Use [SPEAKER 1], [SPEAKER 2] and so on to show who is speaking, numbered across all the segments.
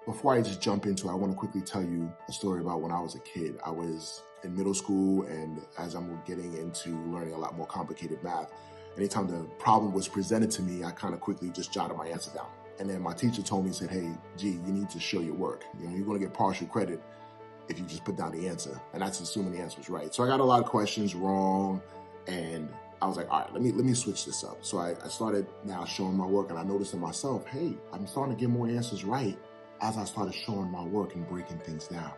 [SPEAKER 1] Before I just jump into it, I want to quickly tell you a story about when I was a kid. I was in middle school, and as I'm getting into learning a lot more complicated math, anytime the problem was presented to me, I kind of quickly just jotted my answer down. And then my teacher told me, said, hey, G, you need to show your work. You're going to get partial credit if you just put down the answer. And that's assuming the answer was right. So I got a lot of questions wrong, and I was like, all right, let me switch this up. So I started now showing my work, and I noticed in myself, hey, I'm starting to get more answers right as I started showing my work and breaking things down.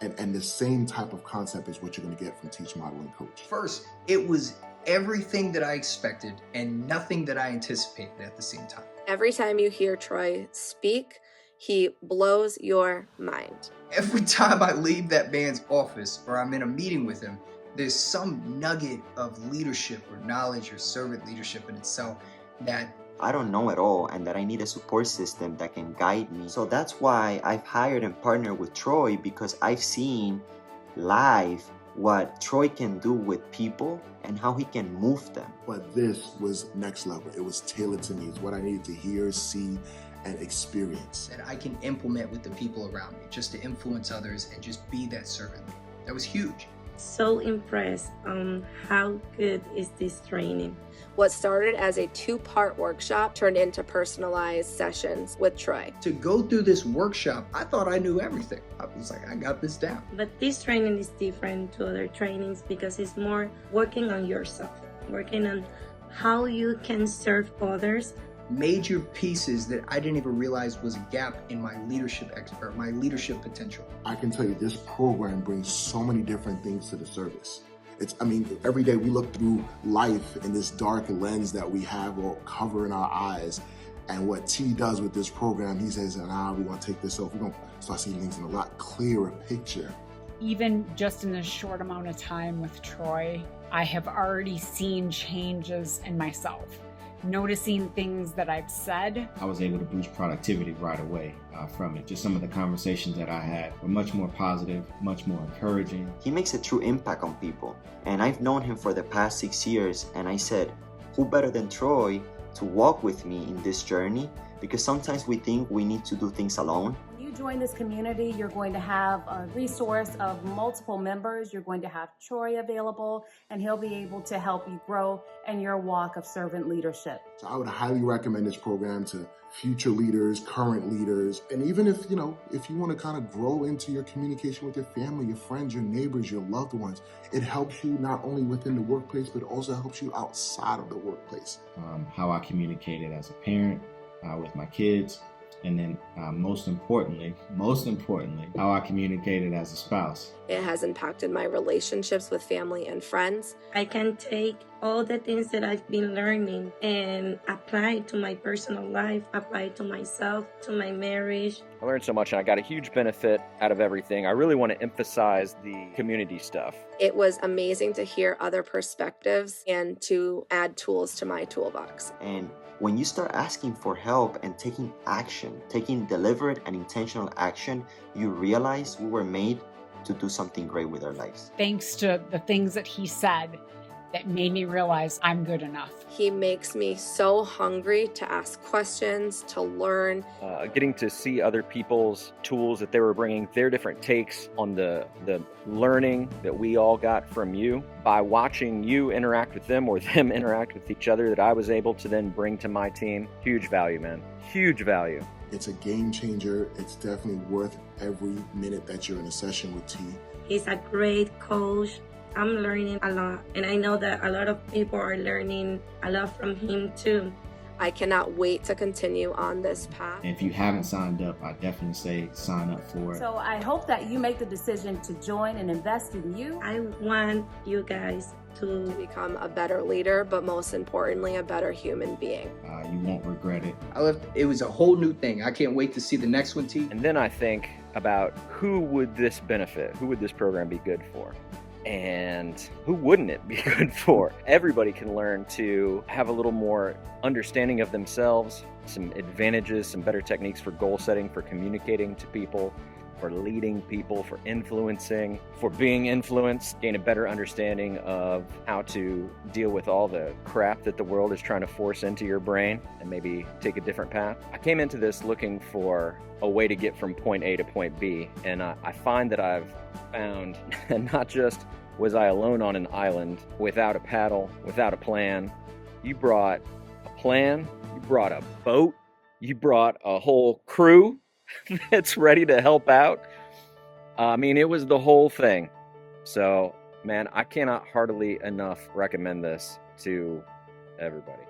[SPEAKER 1] And the same type of concept is what you're going to get from Teach, Model, and Coach.
[SPEAKER 2] First, it was everything that I expected and nothing that I anticipated at the same time.
[SPEAKER 3] Every time you hear Troy speak, he blows your mind.
[SPEAKER 2] Every time I leave that man's office or I'm in a meeting with him, there's some nugget of leadership or knowledge or servant leadership in itself that
[SPEAKER 4] I don't know at all, and that I need a support system that can guide me. So that's why I've hired and partnered with Troy, because I've seen live what Troy can do with people and how he can move them.
[SPEAKER 1] But this was next level. It was tailored to me. It's what I needed to hear, see, and experience.
[SPEAKER 2] that I can implement with the people around me, just to influence others and just be that servant leader. That was huge.
[SPEAKER 5] So impressed on how good is this training.
[SPEAKER 3] What started as a 2-part workshop turned into personalized sessions with Troy.
[SPEAKER 2] To go through this workshop, I thought I knew everything. I was like, I got this down.
[SPEAKER 5] But this training is different to other trainings because it's more working on yourself, working on how you can serve others.
[SPEAKER 2] Major pieces that I didn't even realize was a gap in my leadership expert, my leadership potential.
[SPEAKER 1] I can tell you this program brings so many different things to the service. Every day we look through life in this dark lens that we have all covering our eyes. And what T does with this program, he says, we want to take this off. We're going to start seeing things in a lot clearer picture.
[SPEAKER 6] Even just in a short amount of time with Troy, I have already seen changes in myself. Noticing things that I've said.
[SPEAKER 7] I was able to boost productivity right away from it. Just some of the conversations that I had were much more positive, much more encouraging.
[SPEAKER 4] He makes a true impact on people. And I've known him for the past 6 years, and I said, who better than Troy to walk with me in this journey? Because sometimes we think we need to do things alone.
[SPEAKER 8] When you join this community, you're going to have a resource of multiple members. You're going to have Troy available, and he'll be able to help you grow in your walk of servant leadership.
[SPEAKER 1] So I would highly recommend this program to future leaders, current leaders, and even if you want to kind of grow into your communication with your family, your friends, your neighbors, your loved ones, it helps you not only within the workplace, but also helps you outside of the workplace.
[SPEAKER 7] How I communicated as a parent with my kids, and then most importantly, how I communicated as a spouse.
[SPEAKER 3] It has impacted my relationships with family and friends.
[SPEAKER 5] I can take all the things that I've been learning and apply it to my personal life, apply it to myself, to my marriage.
[SPEAKER 9] I learned so much and I got a huge benefit out of everything. I really want to emphasize the community stuff.
[SPEAKER 3] It was amazing to hear other perspectives and to add tools to my toolbox.
[SPEAKER 4] And when you start asking for help and taking action, taking deliberate and intentional action, you realize we were made to do something great with our lives.
[SPEAKER 6] Thanks to the things that he said that made me realize I'm good enough.
[SPEAKER 3] He makes me so hungry to ask questions, to learn.
[SPEAKER 9] Getting to see other people's tools that they were bringing, their different takes on the learning that we all got from you. By watching you interact with them or them interact with each other, that I was able to then bring to my team. Huge value, man. Huge value.
[SPEAKER 1] It's a game changer. It's definitely worth every minute that you're in a session with T.
[SPEAKER 5] He's a great coach. I'm learning a lot, and I know that a lot of people are learning a lot from him too.
[SPEAKER 3] I cannot wait to continue on this path.
[SPEAKER 7] And if you haven't signed up, I definitely say sign up for it.
[SPEAKER 8] So I hope that you make the decision to join and invest in you.
[SPEAKER 5] I want you guys to
[SPEAKER 3] become a better leader, but most importantly, a better human being.
[SPEAKER 7] You won't regret it.
[SPEAKER 2] It was a whole new thing. I can't wait to see the next one, T.
[SPEAKER 9] And then I think about who would this benefit? Who would this program be good for? And who wouldn't it be good for? Everybody can learn to have a little more understanding of themselves, some advantages, some better techniques for goal setting, for communicating to people, for leading people, for influencing, for being influenced, gain a better understanding of how to deal with all the crap that the world is trying to force into your brain and maybe take a different path. I came into this looking for a way to get from point A to point B, and I find that I've found not just was I alone on an island without a paddle, without a plan. You brought a plan, you brought a boat, you brought a whole crew that's ready to help out. I mean, it was the whole thing. So, man, I cannot heartily enough recommend this to everybody.